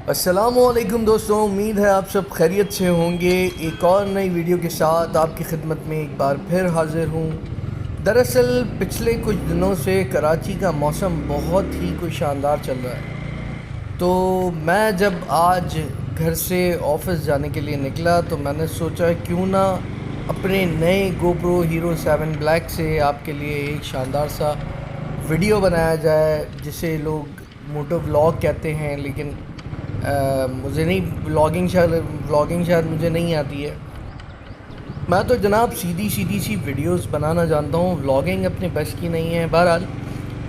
السلام علیکم دوستوں، امید ہے آپ سب خیریت سے ہوں گے۔ ایک اور نئی ویڈیو کے ساتھ آپ کی خدمت میں ایک بار پھر حاضر ہوں۔ دراصل پچھلے کچھ دنوں سے کراچی کا موسم بہت ہی کوئی شاندار چل رہا ہے، تو میں جب آج گھر سے آفس جانے کے لیے نکلا تو میں نے سوچا کیوں نہ اپنے نئے گوپرو ہیرو 7 بلیک سے آپ کے لیے ایک شاندار سا ویڈیو بنایا جائے، جسے لوگ موٹو ولاگ کہتے ہیں، لیکن مجھے نہیں ولاگنگ شاید مجھے نہیں آتی ہے۔ میں تو جناب سیدھی سی ویڈیوز بنانا جانتا ہوں، ولاگنگ اپنے بس کی نہیں ہے۔ بہرحال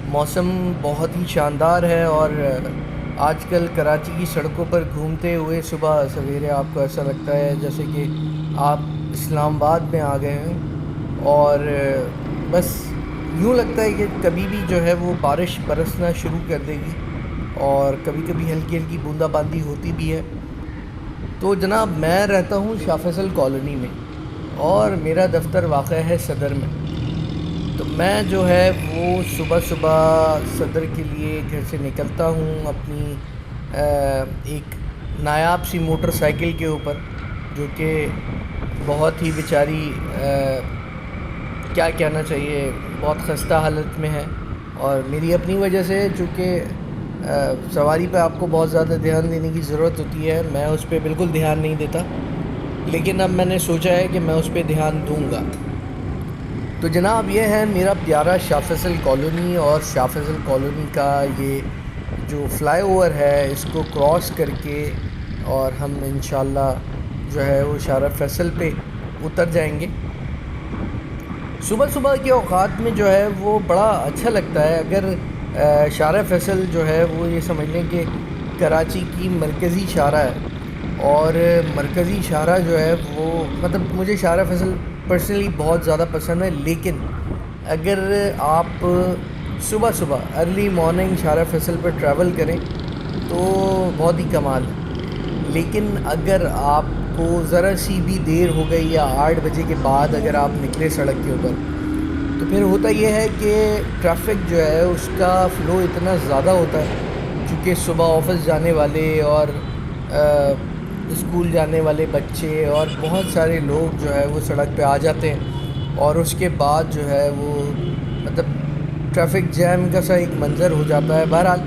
موسم بہت ہی شاندار ہے، اور آج کل کراچی کی سڑکوں پر گھومتے ہوئے صبح سویرے آپ کو ایسا لگتا ہے جیسے کہ آپ اسلام آباد میں آ گئے ہیں، اور بس یوں لگتا ہے کہ کبھی بھی جو ہے وہ بارش برسنا شروع کر دے گی، اور کبھی کبھی ہلکی ہلکی بوندا باندی ہوتی بھی ہے۔ تو جناب میں رہتا ہوں شاہ فیصل کالونی میں، اور میرا دفتر واقع ہے صدر میں۔ تو میں جو ہے وہ صبح صبح صدر کے لیے گھر سے نکلتا ہوں اپنی ایک نایاب سی موٹر سائیکل کے اوپر، جو کہ بہت ہی بیچاری کیا کہنا چاہیے، بہت خستہ حالت میں ہے، اور میری اپنی وجہ سے، چونکہ سواری پہ آپ کو بہت زیادہ دھیان دینے کی ضرورت ہوتی ہے، میں اس پہ بالکل دھیان نہیں دیتا، لیکن اب میں نے سوچا ہے کہ میں اس پہ دھیان دوں گا۔ تو جناب یہ ہے میرا پیارا شاہ فیصل کالونی، اور شاہ فیصل کالونی کا یہ جو فلائی اوور ہے اس کو کراس کر کے اور ہم انشاءاللہ جو ہے وہ شارع فیصل پہ اتر جائیں گے۔ صبح صبح کے اوقات میں جو ہے وہ بڑا اچھا لگتا ہے۔ اگر شارع فیصل جو ہے وہ یہ سمجھ لیں کہ کراچی کی مرکزی شارع ہے، اور مرکزی شارع جو ہے وہ مطلب مجھے شارع فیصل پرسنلی بہت زیادہ پسند ہے، لیکن اگر آپ صبح صبح ارلی مارننگ شارع فیصل پر ٹریول کریں تو بہت ہی کمال ہے، لیکن اگر آپ کو ذرا سی بھی دیر ہو گئی یا 8 بجے کے بعد اگر آپ نکلے سڑک کے اوپر، تو پھر ہوتا یہ ہے کہ ٹریفک جو ہے اس کا فلو اتنا زیادہ ہوتا ہے، چونکہ صبح آفس جانے والے اور اسکول جانے والے بچے اور بہت سارے لوگ جو ہے وہ سڑک پہ آ جاتے ہیں، اور اس کے بعد جو ہے وہ مطلب ٹریفک جیم کا سا ایک منظر ہو جاتا ہے۔ بہرحال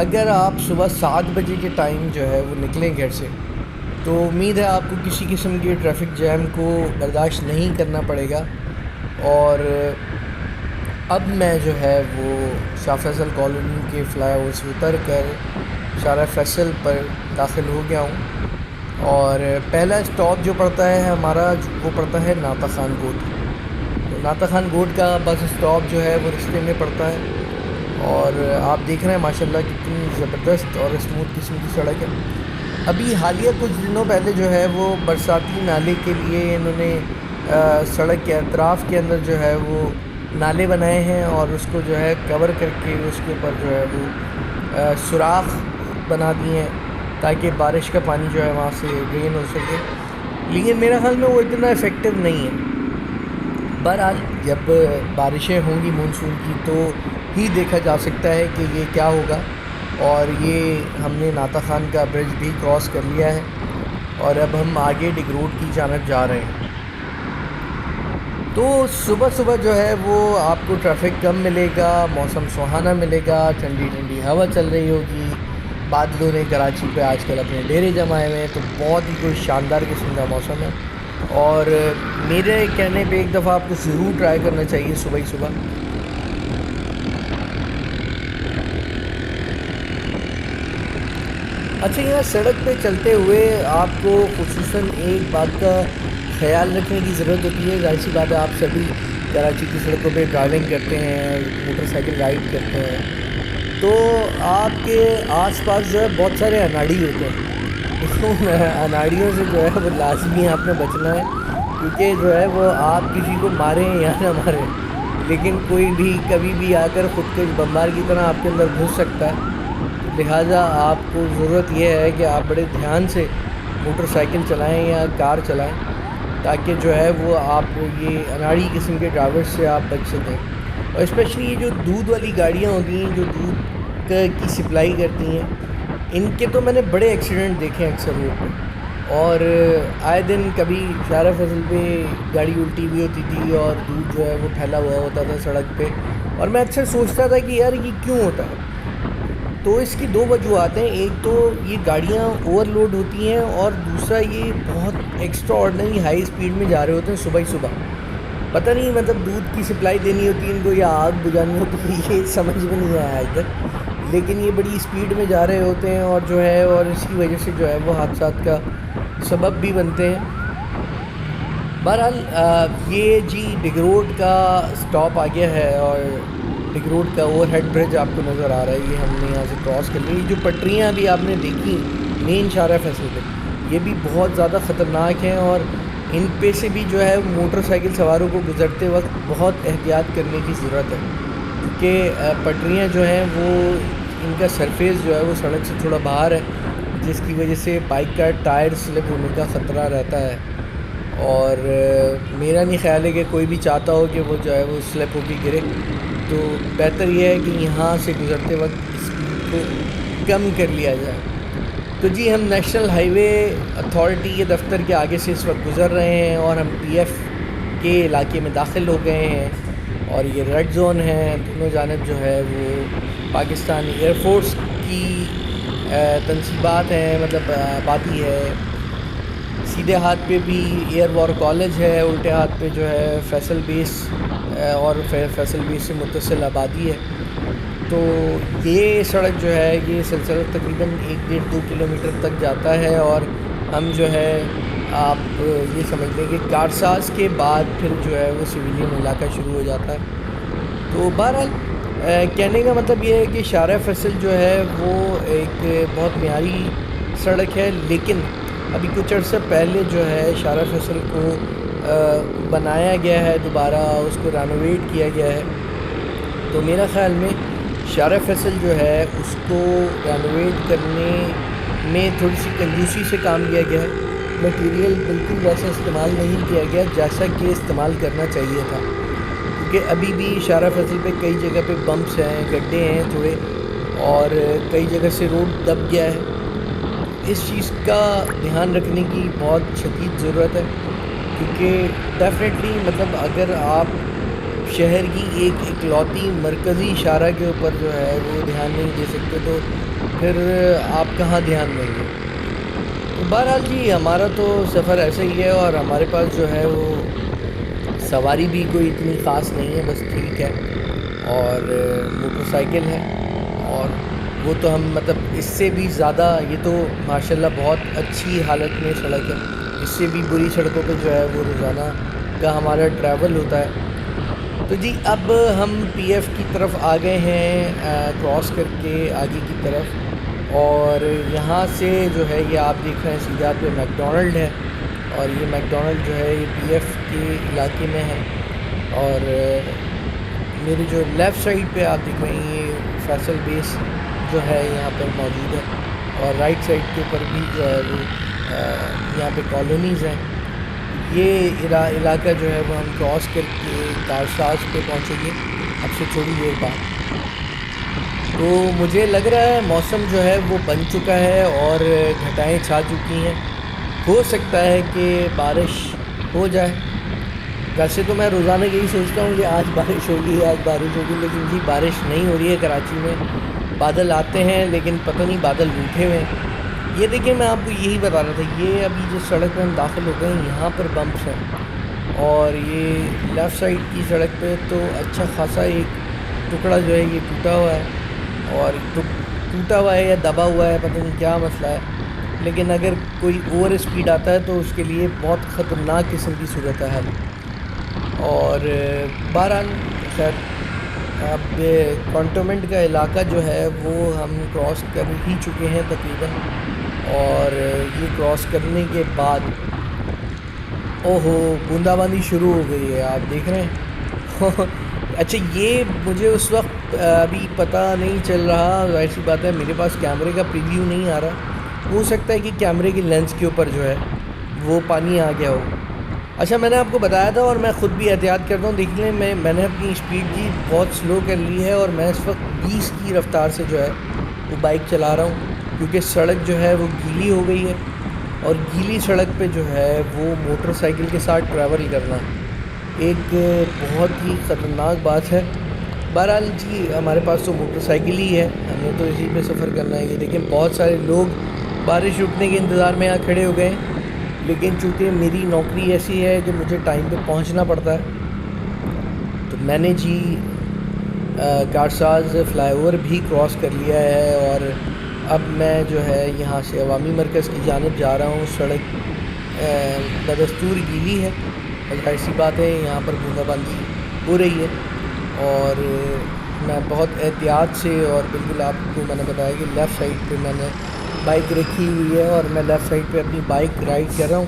اگر آپ صبح 7 بجے کے ٹائم جو ہے وہ نکلیں گھر سے، تو امید ہے آپ کو کسی قسم کے ٹریفک جیم کو برداشت نہیں کرنا پڑے گا۔ اور اب میں جو ہے وہ شاہ فیصل کالونی کے فلائی اوور سے اتر کر شارع فیصل پر داخل ہو گیا ہوں، اور پہلا اسٹاپ جو پڑتا ہے ہمارا وہ پڑتا ہے ناطق خان گوٹ۔ تو ناطق خان گوٹ کا بس اسٹاپ جو ہے وہ رستے میں پڑتا ہے، اور آپ دیکھ رہے ہیں ماشاءاللہ کتنی زبردست اور اسموتھ قسم کی سڑک ہے۔ ابھی حالیہ کچھ دنوں پہلے جو ہے وہ برساتی نالے کے لیے انہوں نے سڑک کے اطراف کے اندر جو ہے وہ نالے بنائے ہیں، اور اس کو جو ہے کور کر کے اس کے اوپر جو ہے وہ سوراخ بنا دیے ہیں تاکہ بارش کا پانی جو ہے وہاں سے ڈرین ہو سکے، لیکن میرے خیال میں وہ اتنا افیکٹو نہیں ہے۔ بہرحال جب بارشیں ہوں گی مونسون کی تو ہی دیکھا جا سکتا ہے کہ یہ کیا ہوگا، اور یہ ہم نے ناطق خان کا برج بھی کراس کر لیا ہے، اور اب ہم آگے ڈگ روڈ کی جانب جا رہے ہیں۔ تو صبح صبح جو ہے وہ آپ کو ٹریفک کم ملے گا، موسم سہانا ملے گا، ٹھنڈی ٹھنڈی ہوا چل رہی ہوگی، بادلوں نے کراچی پہ آج کل اپنے ڈیرے جمائے ہوئے ہیں، تو بہت ہی کوئی شاندار قسم کا موسم ہے، اور میرے کہنے پہ ایک دفعہ آپ کو ضرور ٹرائی کرنا چاہیے صبح ہی صبح۔ اچھا، یہاں سڑک پہ چلتے ہوئے آپ کو خصوصاً ایک بات کا خیال رکھنے کی ضرورت ہوتی ہے۔ ظاہر سی بات ہے آپ سبھی کراچی کی سڑکوں پہ ڈرائیونگ کرتے ہیں، موٹر سائیکل رائڈ کرتے ہیں، تو آپ کے آس پاس جو ہے بہت سارے اناڑی ہوتے ہیں۔ اناڑیوں سے جو ہے وہ لازمی آپ نے بچنا ہے، کیونکہ جو ہے وہ آپ کسی کو ماریں یا نہ ماریں، لیکن کوئی بھی کبھی بھی آ کر خودکش بمبار کی طرح آپ کے اندر گھس سکتا ہے۔ لہٰذا آپ کو ضرورت یہ ہے کہ آپ بڑے دھیان سے موٹر سائیکل چلائیں یا کار چلائیں، تاکہ جو ہے وہ آپ یہ اناڑی قسم کے ڈرائیور سے آپ بچ سکیں۔ اور اسپیشلی یہ جو دودھ والی گاڑیاں ہوتی ہیں جو دودھ کی سپلائی کرتی ہیں، ان کے تو میں نے بڑے ایکسیڈنٹ دیکھے ہیں اکثر روڈ پہ، اور آئے دن کبھی شارع فیصل پہ گاڑی الٹی ہوئی ہوتی تھی اور دودھ جو ہے وہ پھیلا ہوا ہوتا تھا سڑک پہ، اور میں اکثر سوچتا تھا کہ یار یہ کیوں ہوتا ہے؟ تو اس کی دو وجوہات ہیں، ایک تو یہ گاڑیاں اوور لوڈ ہوتی ہیں، اور دوسرا یہ بہت ایکسٹرا آرڈنری ہائی اسپیڈ میں جا رہے ہوتے ہیں صبح ہی صبح، پتہ نہیں مطلب دودھ کی سپلائی دینی ہوتی ہے ان کو یا آگ بجھانی ہوتی ہے، یہ سمجھ میں نہیں آیا آج تک، لیکن یہ بڑی اسپیڈ میں جا رہے ہوتے ہیں اور جو ہے، اور اس کی وجہ سے جو ہے وہ حادثات کا سبب بھی بنتے ہیں۔ بہرحال یہ جی ڈگ روڈ کا سٹاپ آ گیا ہے، اور ڈگ روڈ کا اوور ہیڈ برج آپ کو نظر آ رہا ہے، یہ ہم نے یہاں سے کراس کر لی۔ جو پٹریاں ابھی آپ نے دیکھی مین شارع فیصل پہ، یہ بھی بہت زیادہ خطرناک ہیں، اور ان پہ سے بھی جو ہے موٹر سائیکل سواروں کو گزرتے وقت بہت احتیاط کرنے کی ضرورت ہے، کیونکہ پٹریاں جو ہیں وہ ان کا سرفیس جو ہے وہ سڑک سے تھوڑا باہر ہے، جس کی وجہ سے بائک کا ٹائر سلپ ہونے کا خطرہ رہتا ہے، اور میرا نہیں خیال ہے کہ کوئی بھی چاہتا ہو کہ وہ جو ہے وہ سلپ ہو کے گرے، تو بہتر یہ ہے کہ یہاں سے گزرتے وقت اسپیڈ کو کم کر لیا جائے۔ تو جی ہم نیشنل ہائی وے اتھارٹی کے دفتر کے آگے سے اس وقت گزر رہے ہیں، اور ہم پی ایف کے علاقے میں داخل ہو گئے ہیں، اور یہ ریڈ زون ہے، دونوں جانب جو ہے وہ پاکستان ایئر فورس کی تنصیبات ہیں، مطلب آبادی ہے، سیدھے ہاتھ پہ بھی ایئر وار کالج ہے، الٹے ہاتھ پہ جو ہے فیصل بیس اور فیصل بیس سے متصل آبادی ہے۔ تو یہ سڑک جو ہے یہ سلسلہ تقریباً 1.5-2 کلومیٹر تک جاتا ہے، اور ہم جو ہے آپ یہ سمجھ لیں کہ کارساز کے بعد پھر جو ہے وہ سویلین علاقہ شروع ہو جاتا ہے۔ تو بہرحال کہنے کا مطلب یہ ہے کہ شارع فیصل جو ہے وہ ایک بہت معیاری سڑک ہے، لیکن ابھی کچھ عرصہ پہلے جو ہے شارع فیصل کو بنایا گیا ہے، دوبارہ اس کو رینوویٹ کیا گیا ہے، تو میرا خیال میں شارع فیصل جو ہے اس کو رینوویٹ کرنے میں تھوڑی سی کنجوسی سے کام لیا گیا ہے، مٹیریل بالکل ویسا استعمال نہیں کیا گیا جیسا کہ استعمال کرنا چاہیے تھا، کیونکہ ابھی بھی شارع فیصل پہ کئی جگہ پہ بمپس ہیں، گڈھے ہیں تھوڑے، اور کئی جگہ سے روڈ دب گیا ہے۔ اس چیز کا دھیان رکھنے کی بہت شدید ضرورت ہے، کیونکہ ڈیفینیٹلی مطلب اگر آپ شہر کی ایک اکلوتی مرکزی شارع کے اوپر جو ہے وہ دھیان نہیں دے سکتے تو پھر آپ کہاں دھیان دیں گے؟ تو بہرحال جی ہمارا تو سفر ایسا ہی ہے، اور ہمارے پاس جو ہے وہ سواری بھی کوئی اتنی خاص نہیں ہے، بس ٹھیک ہے، اور موٹر سائیکل ہے، اور وہ تو ہم مطلب اس سے بھی زیادہ، یہ تو ماشاءاللہ بہت اچھی حالت میں سڑک ہے، اس سے بھی بری سڑکوں پہ جو ہے وہ روزانہ کا ہمارا ٹریول ہوتا ہے۔ تو جی اب ہم پی ایف کی طرف آ گئے ہیں، کراس کر کے آگے کی طرف، اور یہاں سے جو ہے یہ آپ دیکھ رہے ہیں سیدھے ہاتھ پہ میک ڈونلڈ ہے، اور یہ میک ڈونلڈ جو ہے یہ پی ایف کے علاقے میں ہے، اور میری جو لیفٹ سائڈ پہ آپ دیکھ رہے ہیں یہ فیصل بیس جو ہے یہاں پر موجود ہے، اور رائٹ سائڈ کے اوپر بھی جو ہے وہ یہاں پہ کالونیز ہیں۔ یہ علاقہ جو ہے وہ ہم کراس کر کے کارساز پہ پہنچیں گے اب سے تھوڑی دیر بعد۔ تو مجھے لگ رہا ہے موسم جو ہے وہ بن چکا ہے، اور گھٹائیں چھا چکی ہیں، ہو سکتا ہے کہ بارش ہو جائے۔ ویسے تو میں روزانہ یہی سوچتا ہوں کہ آج بارش ہوگی، آج بارش ہوگی، لیکن جی بارش نہیں ہو رہی ہے کراچی میں، بادل آتے ہیں لیکن پتہ نہیں بادل روٹھے ہوئے ہیں۔ یہ دیکھیں میں آپ کو یہی بتا رہا تھا، یہ ابھی جس سڑک پہ ہم داخل ہو گئے ہیں یہاں پر بمپس ہیں، اور یہ لیفٹ سائڈ کی سڑک پہ تو اچھا خاصا ایک ٹکڑا جو ہے یہ ٹوٹا ہوا ہے، اور ٹوٹا ہوا ہے یا دبا ہوا ہے، پتہ نہیں کیا مسئلہ ہے، لیکن اگر کوئی اوور اسپیڈ آتا ہے تو اس کے لیے بہت خطرناک قسم کی صورت حال۔ اور بہرحال خیر اب کانٹونمنٹ کا علاقہ جو ہے وہ ہم کراس کر ہی چکے ہیں تقریباً، اور یہ کراس کرنے کے بعد اوہو بوندا باندی شروع ہو گئی ہے، آپ دیکھ رہے ہیں۔ اچھا یہ مجھے اس وقت ابھی پتہ نہیں چل رہا، ظاہر سی بات ہے میرے پاس کیمرے کا پریویو نہیں آ رہا، ہو سکتا ہے کہ کیمرے کی لینس کے اوپر جو ہے وہ پانی آ گیا ہو۔ اچھا میں نے آپ کو بتایا تھا، اور میں خود بھی احتیاط کرتا ہوں، دیکھ لیں میں نے اپنی اسپیڈ کی بہت سلو کر لی ہے، اور میں اس وقت 20 کی رفتار سے جو ہے وہ بائک چلا رہا ہوں، کیونکہ سڑک جو ہے وہ گیلی ہو گئی ہے، اور گیلی سڑک پہ جو ہے وہ موٹر سائیکل کے ساتھ ٹریول کرنا ایک بہت ہی خطرناک بات ہے۔ بہرحال جی ہمارے پاس تو موٹر سائیکل ہی ہے، ہمیں تو اسی پہ سفر کرنا ہے۔ یہ دیکھیں بہت سارے لوگ بارش رکنے کے انتظار میں یہاں کھڑے ہو گئے ہیں، لیکن چونکہ میری نوکری ایسی ہے کہ مجھے ٹائم پہ پہنچنا پڑتا ہے، تو میں نے جی کارساز فلائی اوور بھی کراس کر لیا ہے، اور اب میں جو ہے یہاں سے عوامی مرکز کی جانب جا رہا ہوں۔ سڑک بدستور گیلی ہے، ظاہر سی بات ہے یہاں پر بوندا باندی ہو رہی ہے، اور میں بہت احتیاط سے، اور بالکل آپ کو میں نے بتایا کہ لیفٹ سائڈ پہ میں نے بائک رکھی ہوئی ہے، اور میں لیفٹ سائڈ پہ اپنی بائک رائڈ کر رہا ہوں۔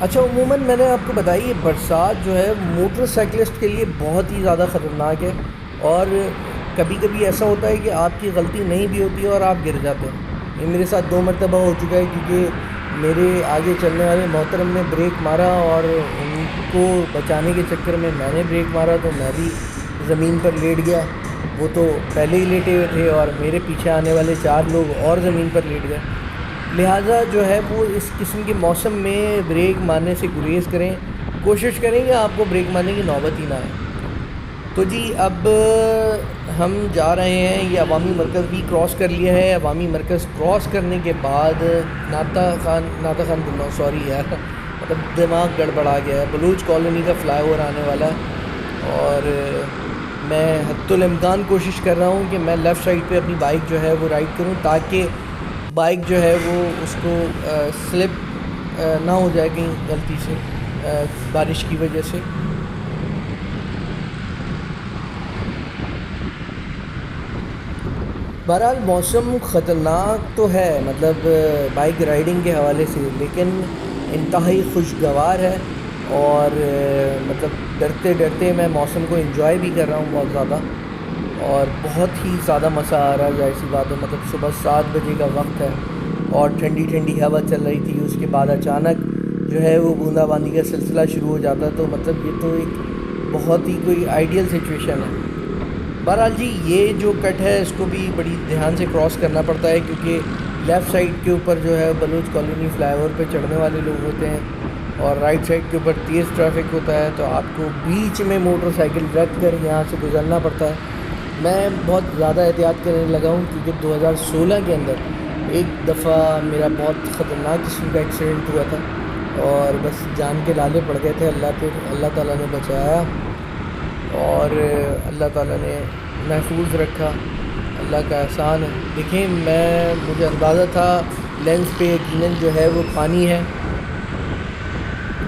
اچھا عموماً میں نے آپ کو بتائی یہ برسات جو ہے موٹر سائیکلسٹ کے لیے بہت ہی زیادہ خطرناک ہے، اور کبھی کبھی ایسا ہوتا ہے کہ آپ کی غلطی نہیں بھی ہوتی ہے اور آپ گر جاتے ہیں۔ یہ میرے ساتھ 2 مرتبہ ہو چکا ہے، کیونکہ میرے آگے چلنے والے محترم نے بریک مارا، اور ان کو بچانے کے چکر میں نے بریک مارا تو میں بھی زمین پر لیٹ گیا۔ وہ تو پہلے ہی لیٹے ہوئے تھے، اور میرے پیچھے آنے والے 4 لوگ اور زمین پر لیٹ گئے۔ لہٰذا جو ہے وہ اس قسم کے موسم میں بریک مارنے سے گریز کریں، کوشش کریں کہ آپ کو بریک مارنے کی نوبت ہی نہ آئے۔ تو جی اب ہم جا رہے ہیں، یہ عوامی مرکز بھی کراس کر لیا ہے۔ عوامی مرکز کراس کرنے کے بعد ناطا خان بول رہا ہوں، سوری یار، مطلب دماغ گڑبڑا گیا ہے، بلوچ کالونی کا فلائی اوور آنے والا ہے، اور میں حتی الامکان کوشش کر رہا ہوں کہ میں لیفٹ سائڈ پہ اپنی بائک جو ہے وہ رائڈ کروں، تاکہ بائک جو ہے وہ اس کو سلپ نہ ہو جائے کہیں غلطی سے بارش کی وجہ سے۔ بہرحال موسم خطرناک تو ہے، مطلب بائک رائڈنگ کے حوالے سے، لیکن انتہائی خوشگوار ہے، اور مطلب ڈرتے ڈرتے میں موسم کو انجوائے بھی کر رہا ہوں بہت زیادہ، اور بہت ہی زیادہ مزہ آ رہا ہے۔ ظاہر سی بات ہے، مطلب صبح 7 بجے کا وقت ہے، اور ٹھنڈی ٹھنڈی ہوا چل رہی تھی، اس کے بعد اچانک جو ہے وہ بوندا باندی کا سلسلہ شروع ہو جاتا ہے، تو مطلب یہ تو ایک بہت ہی کوئی آئیڈیل سچویشن ہے۔ بہرحال جی یہ جو کٹ ہے اس کو بھی بڑی دھیان سے کراس کرنا پڑتا ہے، کیونکہ لیفٹ سائڈ کے اوپر جو ہے بلوچ کالونی فلائی اوور پہ چڑھنے والے لوگ ہوتے ہیں، اور رائٹ سائڈ کے اوپر تیز ٹریفک ہوتا ہے، تو آپ کو بیچ میں موٹر سائیکل رکھ کر یہاں سے گزرنا پڑتا ہے۔ میں بہت زیادہ احتیاط کرنے لگا ہوں، کیونکہ 2016 کے اندر ایک دفعہ میرا بہت خطرناک قسم کا ایکسیڈنٹ ہوا تھا، اور بس جان کے لالے پڑ گئے تھے۔ اللہ تعالیٰ نے بچایا، اور اللہ تعالیٰ نے محفوظ رکھا، اللہ کا احسان ہے۔ دیکھیں مجھے اندازہ تھا لینس پہ یقیناً جو ہے وہ پانی ہے،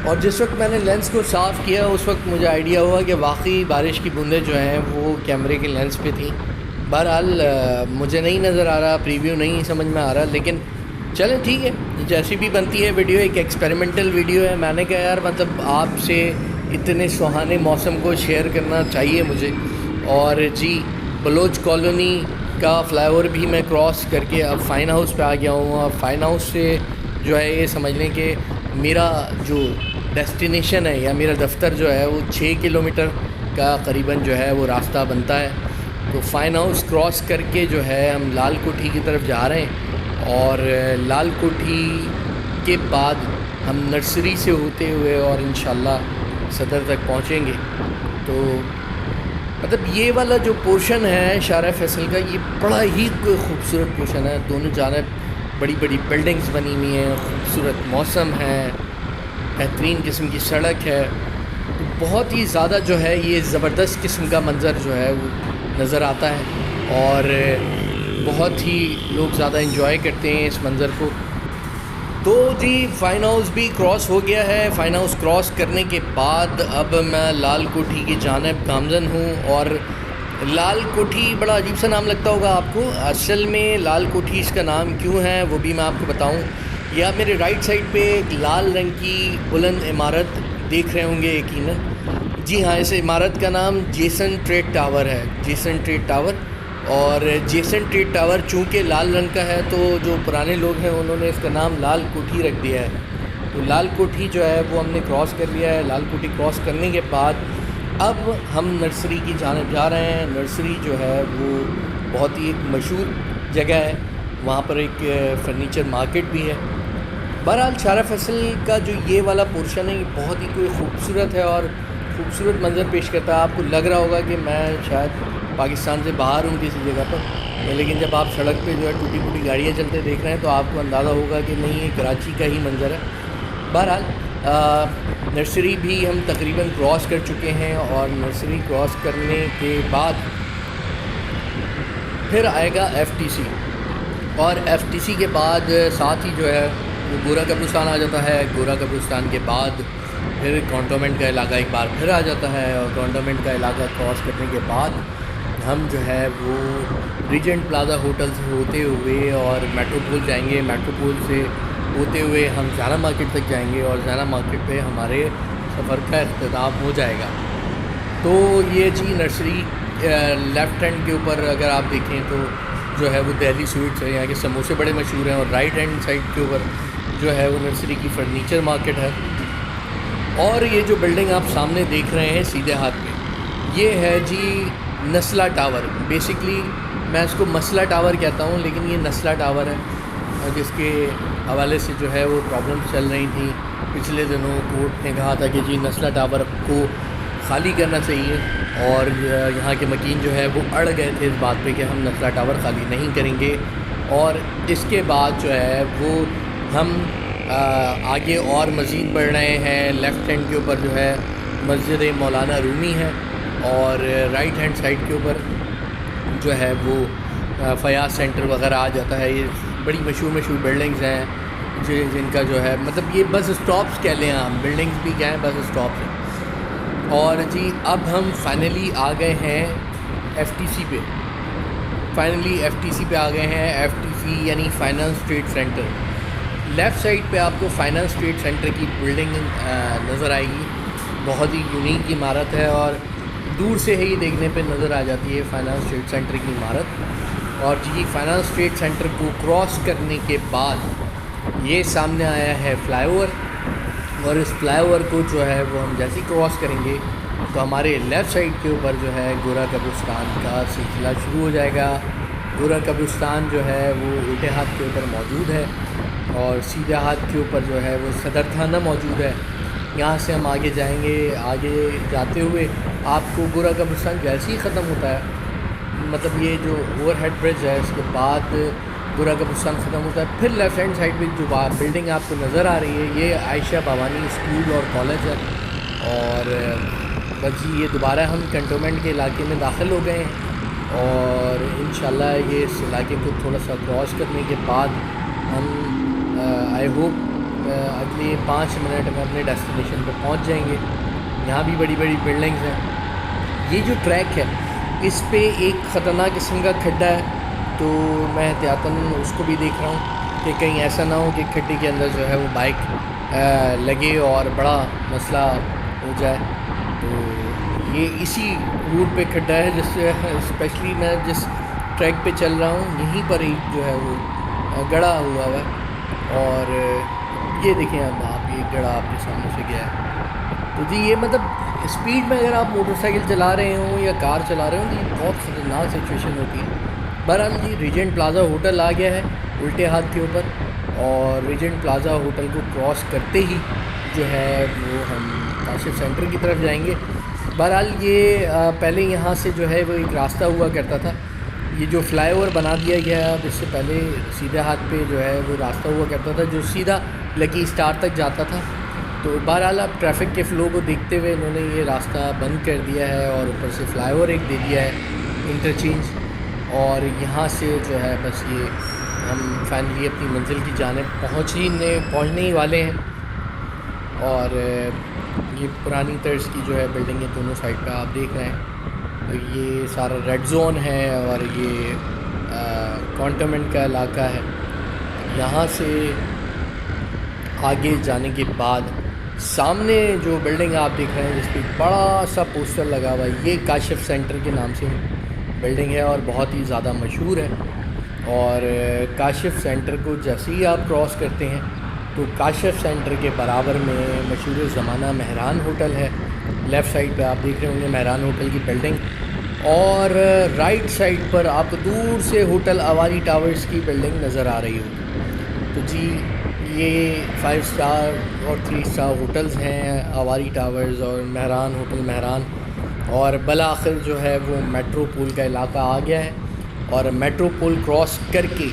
اور جس وقت میں نے لینس کو صاف کیا اس وقت مجھے آئیڈیا ہوا کہ واقعی بارش کی بوندیں جو ہیں وہ کیمرے کے لینس پہ تھیں۔ بہرحال مجھے نہیں نظر آ رہا، پریویو نہیں سمجھ میں آ رہا، لیکن چلیں ٹھیک ہے، جیسی بھی بنتی ہے ویڈیو، ایک ایکسپیریمنٹل ویڈیو ہے۔ میں نے کہا یار مطلب آپ سے اتنے سہانے موسم کو شیئر کرنا چاہیے مجھے، اور جی بلوچ کالونی کا فلائی اوور بھی میں کراس کر کے اب فائن ہاؤس پہ آ گیا ہوں۔ اب فائن ہاؤس سے جو ہے یہ سمجھ لیں کہ میرا جو ڈیسٹینیشن ہے یا میرا دفتر جو ہے وہ 6 کلومیٹر کا قریباً جو ہے وہ راستہ بنتا ہے۔ تو فائن ہاؤس کراس کر کے جو ہے ہم لال کوٹھی کی طرف جا رہے ہیں، اور لال کوٹھی کے بعد ہم نرسری سے ہوتے ہوئے اور انشاءاللہ صدر تک پہنچیں گے۔ تو مطلب یہ والا جو پورشن ہے شارع فیصل کا، یہ بڑا ہی کوئی خوبصورت پورشن ہے، دونوں جانب بڑی بڑی بلڈنگز بنی ہوئی ہیں، خوبصورت موسم ہے، بہترین قسم کی سڑک ہے، بہت ہی زیادہ جو ہے یہ زبردست قسم کا منظر جو ہے وہ نظر آتا ہے، اور بہت ہی لوگ زیادہ انجوائے کرتے ہیں اس منظر کو۔ تو جی فائن ہاؤس بھی کراس ہو گیا ہے۔ فائن ہاؤس کراس کرنے کے بعد اب میں لال کوٹھی کی جانب گامزن ہوں، اور لال کوٹھی بڑا عجیب سا نام لگتا ہوگا آپ کو، اصل میں لال کوٹھی اس کا نام کیوں ہے وہ بھی میں آپ کو بتاؤں۔ یہ آپ میرے رائٹ سائڈ پہ ایک لال رنگ کی بلند عمارت دیکھ رہے ہوں گے یقیناً، جی ہاں، اس عمارت کا نام جیسن ٹریڈ ٹاور ہے، جیسن ٹریڈ ٹاور۔ اور جیسن ٹریڈ ٹاور چونکہ لال رنگ کا ہے، تو جو پرانے لوگ ہیں انہوں نے اس کا نام لال کوٹھی رکھ دیا ہے۔ تو لال کوٹھی جو ہے وہ ہم نے کراس کر لیا ہے۔ لال کوٹھی کراس کرنے کے بعد اب ہم نرسری کی جانب جا رہے ہیں۔ نرسری جو ہے وہ بہت ہی ایک مشہور جگہ ہے، وہاں پر ایک فرنیچر مارکیٹ بھی ہے۔ بہرحال شارع فیصل کا جو یہ والا پورشن ہے یہ بہت ہی کوئی خوبصورت ہے اور خوبصورت منظر پیش کرتا ہے۔ آپ کو لگ رہا ہوگا کہ میں شاید پاکستان سے باہر ہوں کسی جگہ پر، لیکن جب آپ سڑک پہ جو ہے ٹوٹی پھوٹی گاڑیاں چلتے دیکھ رہے ہیں تو آپ کو اندازہ ہوگا کہ نہیں، یہ کراچی کا ہی منظر ہے۔ بہرحال نرسری بھی ہم تقریباً کراس کر چکے ہیں، اور نرسری کراس کرنے کے بعد پھر آئے گا ایف ٹی سی، اور ایف ٹی سی کے بعد ساتھ ہی جو ہے وہ گورا قبرستان آ جاتا ہے۔ گورا قبرستان کے بعد پھر کانٹونمنٹ کا علاقہ ایک بار پھر آ جاتا ہے، اور کانٹونمنٹ کا علاقہ کراس کرنے کے بعد ہم جو ہے وہ ریجنٹ پلازا ہوٹل سے ہوتے ہوئے اور میٹرو پول جائیں گے۔ میٹرو پول سے ہوتے ہوئے ہم زینا مارکیٹ تک جائیں گے، اور زینا مارکیٹ پہ ہمارے سفر کا اختتام ہو جائے گا۔ تو یہ جی نرسری لیفٹ ہینڈ کے اوپر اگر آپ دیکھیں تو جو ہے وہ دہلی سویٹس ہے، یہاں کے سموسے بڑے مشہور ہیں، اور رائٹ ہینڈ سائڈ کے اوپر جو ہے وہ نرسری کی فرنیچر مارکیٹ ہے۔ اور یہ جو بلڈنگ آپ سامنے دیکھ رہے ہیں سیدھے ہاتھ میں، یہ ہے جی نسلہ ٹاور۔ بیسکلی میں اس کو مسئلہ ٹاور کہتا ہوں، لیکن یہ نسلہ ٹاور ہے، جس کے حوالے سے جو ہے وہ پرابلمس چل رہی تھیں پچھلے دنوں۔ کورٹ نے کہا تھا کہ جی نسلہ ٹاور کو خالی کرنا چاہیے، اور یہاں کے مکین جو ہے وہ اڑ گئے تھے اس بات پہ کہ ہم نسلہ ٹاور خالی نہیں کریں گے۔ اور اس کے بعد جو ہے وہ ہم آگے اور مزید بڑھ رہے ہیں۔ لیفٹ ہینڈ کے اوپر جو ہے مسجد مولانا رومی ہے، اور رائٹ ہینڈ سائڈ کے اوپر جو ہے وہ فیاض سینٹر وغیرہ آ جاتا ہے۔ یہ بڑی مشہور بلڈنگز ہیں جن کا جو ہے مطلب یہ بس اسٹاپس کہہ لیں، ہم بلڈنگز بھی کیا ہیں، بس اسٹاپس ہیں۔ اور جی اب ہم فائنلی آ گئے ہیں ایف ٹی سی پہ، ایف ٹی سی پہ آ گئے ہیں۔ ایف ٹی سی یعنی finance trade centre. Left side پہ آپ کو فائنانس ٹریڈ سینٹر کی بلڈنگ نظر آئے گی، بہت ہی یونیک عمارت ہے، اور دور سے ہی دیکھنے پہ نظر آ جاتی ہے فائنانس ٹریڈ سینٹر کی عمارت۔ اور جی فائنانس ٹریڈ سینٹر کو کراس کرنے کے بعد یہ سامنے آیا ہے فلائی اوور، اور اس فلائی اوور کو جو ہے وہ ہم جیسے ہی کراس کریں گے تو ہمارے لیفٹ سائڈ کے اوپر جو ہے گورا قبرستان کا سلسلہ شروع ہو جائے گا۔ گورا قبرستان جو ہے وہ الٹے ہاتھ کے اوپر موجود ہے، اور سیدھے ہاتھ کے اوپر جو ہے وہ صدر تھانہ موجود ہے۔ یہاں سے ہم آگے جائیں گے، آگے جاتے ہوئے آپ کو گورا قبرستان جیسے ہی ختم ہوتا ہے، مطلب یہ جو اوور ہیڈ برج ہے اس کے بعد گورا قبرستان ختم ہوتا ہے، پھر لیفٹ ہینڈ سائڈ پہ جو بلڈنگ آپ کو نظر آ رہی ہے یہ عائشہ بھوانی اسکول اور کالج ہے۔ اور بس جی یہ دوبارہ ہم کنٹونمنٹ کے علاقے میں داخل ہو گئے ہیں، اور انشاءاللہ یہ اس علاقے کو تھوڑا سا کراس کرنے کے بعد ہم آئی ہوپ اگلے 5 منٹ میں اپنے ڈیسٹینیشن پہ پہنچ جائیں گے۔ یہاں بھی بڑی بلڈنگز ہیں۔ یہ جو ٹریک ہے اس پہ ایک خطرناک قسم کا کھڈا ہے، تو میں احتیاطاً اس کو بھی دیکھ رہا ہوں کہ کہیں ایسا نہ ہو کہ کھڈے کے اندر جو ہے وہ بائک لگے اور بڑا مسئلہ ہو جائے۔ تو یہ اسی روٹ پہ کھڈا ہے، جس سے اسپیشلی میں جس ٹریک پہ چل رہا ہوں یہیں پر ہی جو ہے وہ گڑھا ہوا ہے، اور یہ دیکھیں اب آپ، یہ گڑھا آپ کے سامنے سے گیا ہے۔ تو جی یہ مطلب اسپیڈ میں اگر آپ موٹر سائیکل چلا رہے ہوں یا کار چلا رہے ہوں تو یہ بہت خطرناک سچویشن ہوتی ہے۔ بہرحال جی ریجنٹ پلازا ہوٹل آ گیا ہے الٹے ہاتھ کے اوپر، اور ریجنٹ پلازا ہوٹل کو کراس کرتے ہی جو ہے وہ ہم کاشف سینٹر کی طرف جائیں گے۔ بہرحال یہ پہلے یہاں سے جو ہے وہ ایک راستہ ہوا کرتا تھا، یہ جو فلائی اوور بنا دیا گیا ہے اب اس سے پہلے سیدھے ہاتھ پہ جو ہے وہ راستہ ہوا کرتا تھا جو سیدھا لکی اسٹار تک جاتا تھا۔ تو بہرحال اب ٹریفک کے فلو کو دیکھتے ہوئے انہوں نے یہ راستہ بند کر دیا ہے، اور اوپر سے فلائی اوور ایک دے دیا ہے انٹرچینج، اور یہاں سے جو ہے بس یہ ہم فائنلی اپنی منزل کی جانب پہنچنے ہی والے ہیں۔ اور یہ پرانی طرز کی جو ہے بلڈنگیں دونوں سائڈ پہ آپ دیکھ رہے ہیں، تو یہ سارا ریڈ زون ہے، اور یہ کانٹونمنٹ کا علاقہ ہے۔ یہاں سے آگے جانے کے بعد سامنے جو بلڈنگ آپ دیکھ رہے ہیں جس پہ بڑا سا پوسٹر لگا ہوا ہے، یہ کاشف سینٹر کے نام سے بلڈنگ ہے اور بہت ہی زیادہ مشہور ہے۔ اور کاشف سینٹر کو جیسے ہی آپ کراس کرتے ہیں تو کاشف سینٹر کے برابر میں مشہور زمانہ مہران ہوٹل ہے۔ لیفٹ سائڈ پہ آپ دیکھ رہے ہوں گے مہران ہوٹل کی بلڈنگ، اور رائٹ سائڈ پر آپ کو دور سے ہوٹل اوالی ٹاورز کی بلڈنگ نظر آ رہی ہوگی. تو جی یہ 5 اسٹار اور 3 اسٹار ہوٹلز ہیں اوالی ٹاورز اور مہران ہوٹل مہران. اور بالآخر جو ہے وہ میٹرو پول کا علاقہ آ گیا ہے اور میٹرو پول کراس کر کے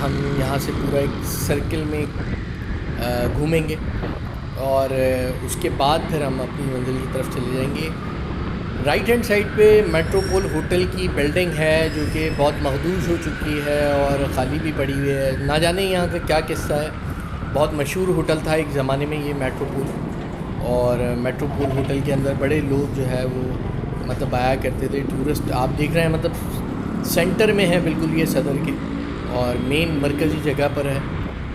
ہم یہاں سے پورا ایک سرکل میں گھومیں گے اور اس کے بعد پھر ہم اپنی منزل کی طرف چلے جائیں گے. رائٹ ہینڈ سائڈ پہ میٹرو پول ہوٹل کی بلڈنگ ہے جو کہ بہت مخدوش ہو چکی ہے اور خالی بھی پڑی ہوئی ہے. نہ جانے یہاں کا کیا قصہ ہے. بہت مشہور ہوٹل تھا ایک زمانے میں یہ میٹرو پول. اور میٹرو پول ہوٹل کے اندر بڑے لوگ جو ہے وہ مطلب آیا کرتے تھے ٹورسٹ. آپ دیکھ رہے ہیں مطلب سینٹر میں ہے بالکل یہ صدر کے اور مین مرکزی جگہ پر ہے.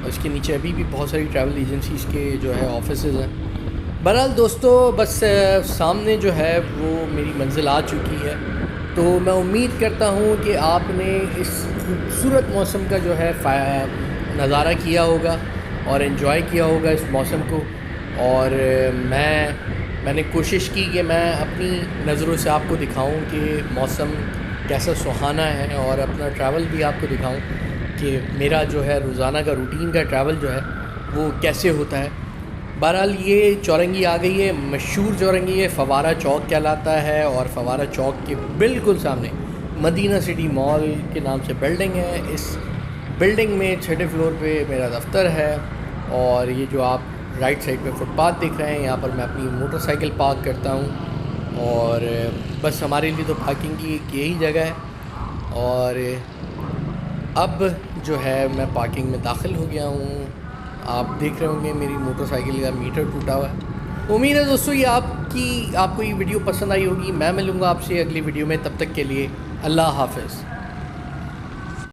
اور اس کے نیچے ابھی بھی بہت ساری ٹریول ایجنسیز کے جو ہے آفیسز ہیں. بہرحال دوستو بس سامنے جو ہے وہ میری منزل آ چکی ہے. تو میں امید کرتا ہوں کہ آپ نے اس خوبصورت موسم کا جو ہے نظارہ کیا ہوگا اور انجوائے کیا ہوگا اس موسم کو. اور میں نے کوشش کی کہ میں اپنی نظروں سے آپ کو دکھاؤں کہ موسم کیسا سہانا ہے اور اپنا ٹریول بھی آپ کو دکھاؤں کہ میرا جو ہے روزانہ کا روٹین کا ٹریول جو ہے وہ کیسے ہوتا ہے. بہرحال یہ چورنگی آ گئی ہے. مشہور چورنگی ہے فوارہ چوک کہلاتا ہے اور فوارہ چوک کے بالکل سامنے مدینہ سٹی مال کے نام سے بلڈنگ ہے. اس بلڈنگ میں 6 فلور پہ میرا دفتر ہے. اور یہ جو آپ رائٹ سائڈ پہ فٹ پاتھ دیکھ رہے ہیں یہاں پر میں اپنی موٹر سائیکل پارک کرتا ہوں. اور بس ہمارے لیے تو پارکنگ کی ایک یہی جگہ ہے. اور اب جو ہے میں پارکنگ میں داخل ہو گیا ہوں. آپ دیکھ رہے ہوں گے میری موٹر سائیکل کا میٹر ٹوٹا ہوا ہے. امید ہے دوستو یہ آپ کو یہ ویڈیو پسند آئی ہوگی. میں ملوں گا آپ سے اگلی ویڈیو میں. تب تک کے لیے اللہ حافظ.